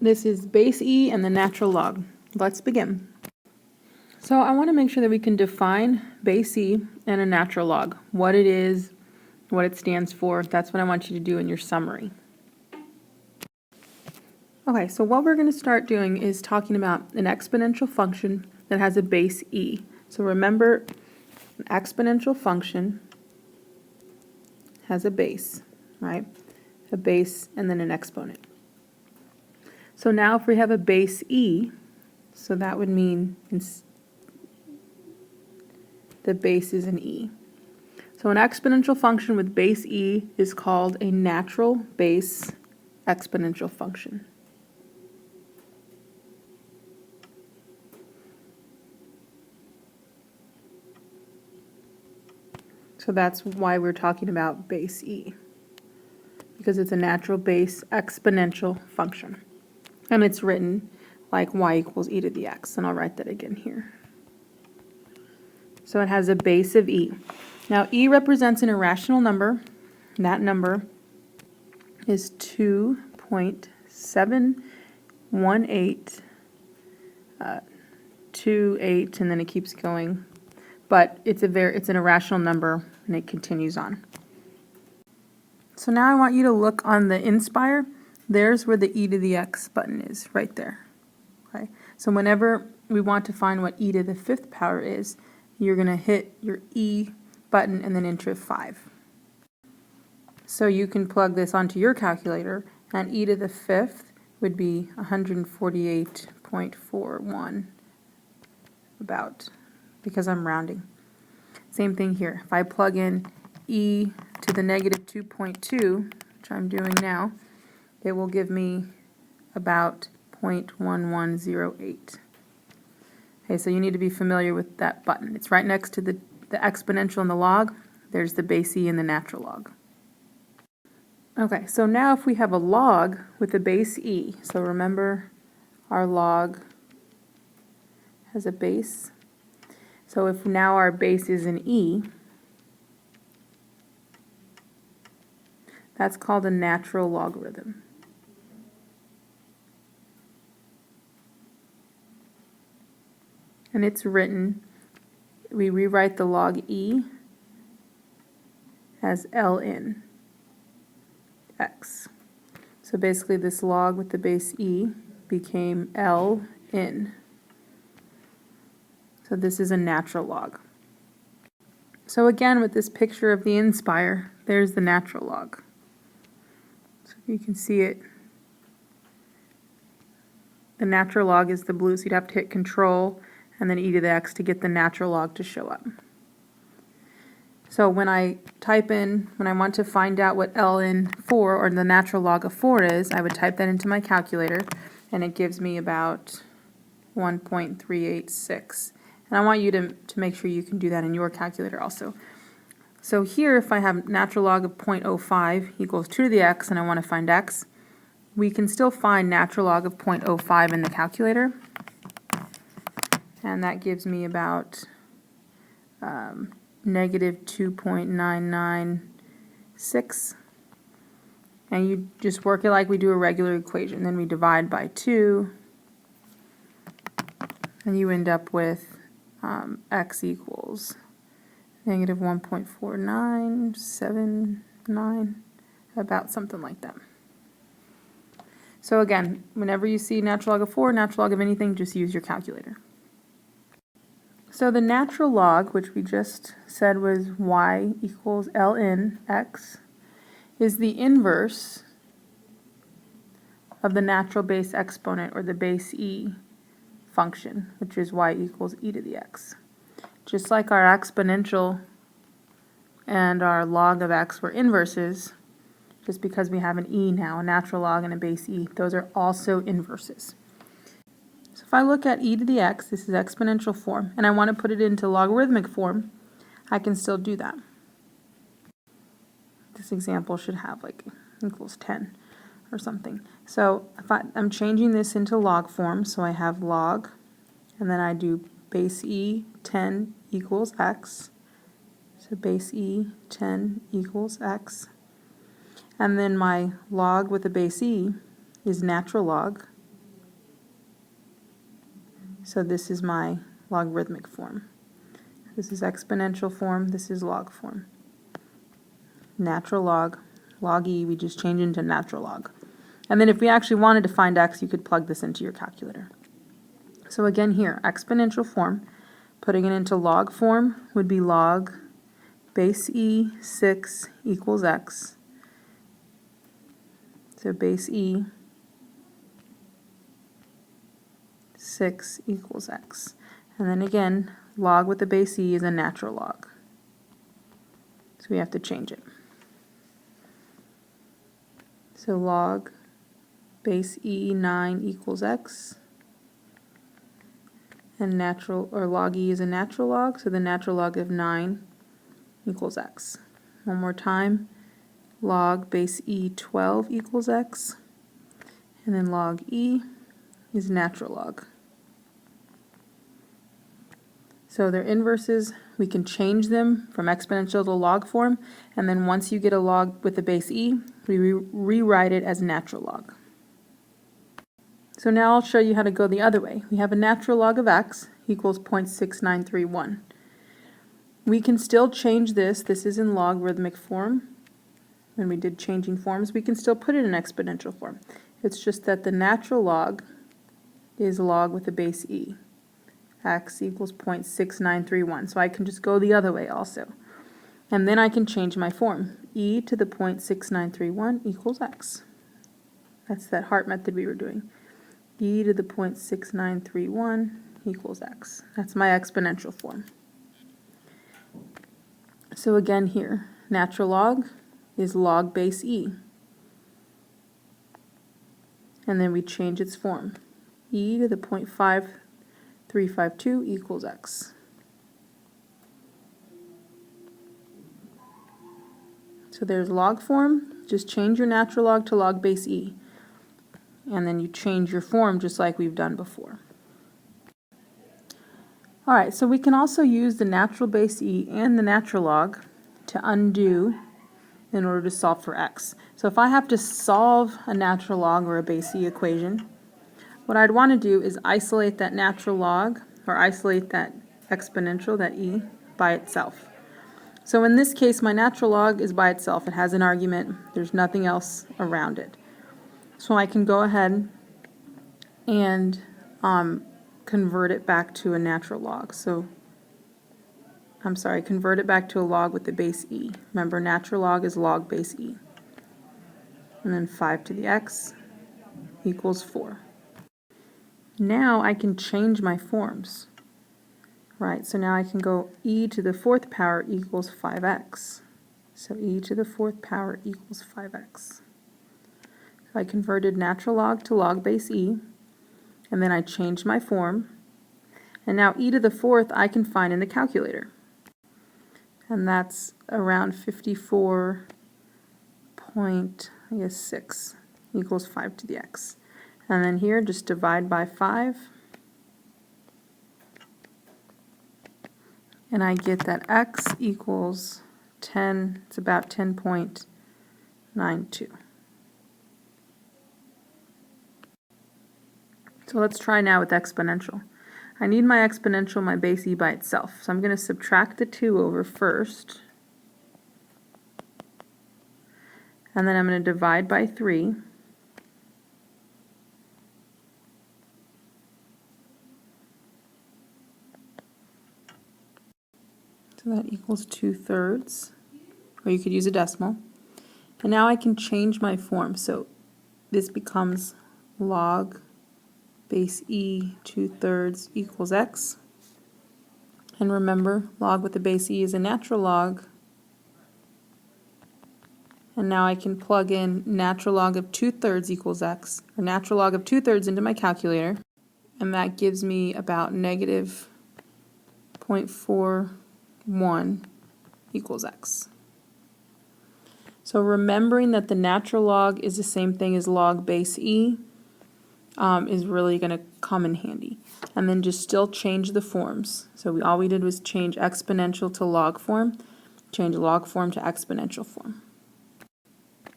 This is base e and the natural log. Let's begin. So I want to make sure that we can define base e and a natural log, what it is, what it stands for. That's what I want you to do in your summary. Okay, so what we're going to start doing is talking about an exponential function that has a base e. So remember, an exponential function has a base, right? A base and then an exponent. So now if we have a base e, so that would mean the base is an e. So an exponential function with base e is called a natural base exponential function. So that's why we're talking about base e, because it's a natural base exponential function. And it's written like y equals e to the x, and I'll write that again here. So it has a base of e. Now e represents an irrational number. That number is 2.71828, and then it keeps going. But it's an irrational number, and it continues on. So now I want you to look on the Inspire. There's where the e to the x button is, right there. Okay. So whenever we want to find what e to the 5th power is, you're going to hit your e button and then enter 5. So you can plug this onto your calculator, and e to the 5th would be 148.41, about, because I'm rounding. Same thing here. If I plug in e to the negative 2.2, which I'm doing now, it will give me about 0.1108. Okay, so you need to be familiar with that button. It's right next to the exponential and the log. There's the base e and the natural log. Okay, so now if we have a log with a base e, so remember our log has a base. So if now our base is an e, that's called a natural logarithm. And it's written, we rewrite the log e as ln x. So basically this log with the base e became ln. So this is a natural log. So again, with this picture of the Inspire, there's the natural log. So you can see it. The natural log is the blue, so you'd have to hit Control and then e to the x to get the natural log to show up. So when I type in, when I want to find out what ln 4, or the natural log of 4 is, I would type that into my calculator, and it gives me about 1.386. And I want you to make sure you can do that in your calculator also. So here, if I have natural log of 0.05 equals 2 to the x, and I want to find x, we can still find natural log of 0.05 in the calculator. And that gives me about negative 2.996. And you just work it like we do a regular equation. Then we divide by 2, and you end up with x equals negative 1.4979, about something like that. So again, whenever you see natural log of 4, natural log of anything, just use your calculator. So the natural log, which we just said was y equals ln x, is the inverse of the natural base exponent, or the base e function, which is y equals e to the x. Just like our exponential and our log of x were inverses, just because we have an e now, a natural log and a base e, those are also inverses. So if I look at e to the x, this is exponential form, and I want to put it into logarithmic form, I can still do that. This example should have like equals 10 or something. So if I'm changing this into log form, so I have log, and then I do base e 10 equals x. So base e 10 equals x. And then my log with the base e is natural log So this is my logarithmic form. This is exponential form, this is log form. Natural log, log e, we just change into natural log. And then if we actually wanted to find x, you could plug this into your calculator. So again here, exponential form, putting it into log form would be log base e 6 equals x. So base e 6 equals x. And then again, log with the base e is a natural log. So we have to change it. So log base e 9 equals x. And natural, or log e is a natural log, so the natural log of 9 equals x. One more time, log base e 12 equals x, and then log e is natural log. So they're inverses. We can change them from exponential to log form, and then once you get a log with the base e, we rewrite it as natural log. So now I'll show you how to go the other way. We have a natural log of x equals 0.6931. We can still change this. This is in logarithmic form. When we did changing forms, we can still put it in exponential form. It's just that the natural log is log with the base e. X equals 0.6931. So I can just go the other way also. And then I can change my form. E to the 0.6931 equals x. That's that heart method we were doing. E to the 0.6931 equals x. That's my exponential form. So again here, natural log is log base e. And then we change its form. E to the 0.5352 equals x. So there's log form. Just change your natural log to log base e. And then you change your form just like we've done before. Alright, so we can also use the natural base e and the natural log to undo in order to solve for x. So if I have to solve a natural log or a base e equation, what I'd want to do is isolate that natural log or isolate that exponential, that e, by itself. So in this case, my natural log is by itself. It has an argument. There's nothing else around it. So I can go ahead and convert it back to a natural log. So, convert it back to a log with the base e. Remember, natural log is log base e. And then 5 to the x equals 4. Now I can change my forms. Right, so now I can go e to the 4th power equals 5x. So e to the 4th power equals 5x. I converted natural log to log base e, and then I changed my form, and now e to the 4th I can find in the calculator, and that's around 54.6 equals 5 to the x. And then here just divide by 5, and I get that x equals 10, it's about 10.92. So let's try now with exponential. I need my exponential, my base e by itself. So I'm going to subtract the 2 over first. And then I'm going to divide by 3. So that equals 2/3. Or you could use a decimal. And now I can change my form. So this becomes log base e 2/3 equals x. And remember, log with the base e is a natural log. And now I can plug in natural log of 2/3 equals x, or natural log of 2/3 into my calculator. And that gives me about negative 0.41 equals x. So remembering that the natural log is the same thing as log base e, is really going to come in handy. And then just still change the forms. So all we did was change exponential to log form, change log form to exponential form.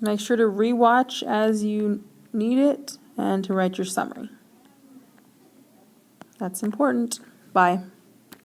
Make sure to rewatch as you need it and to write your summary. That's important. Bye.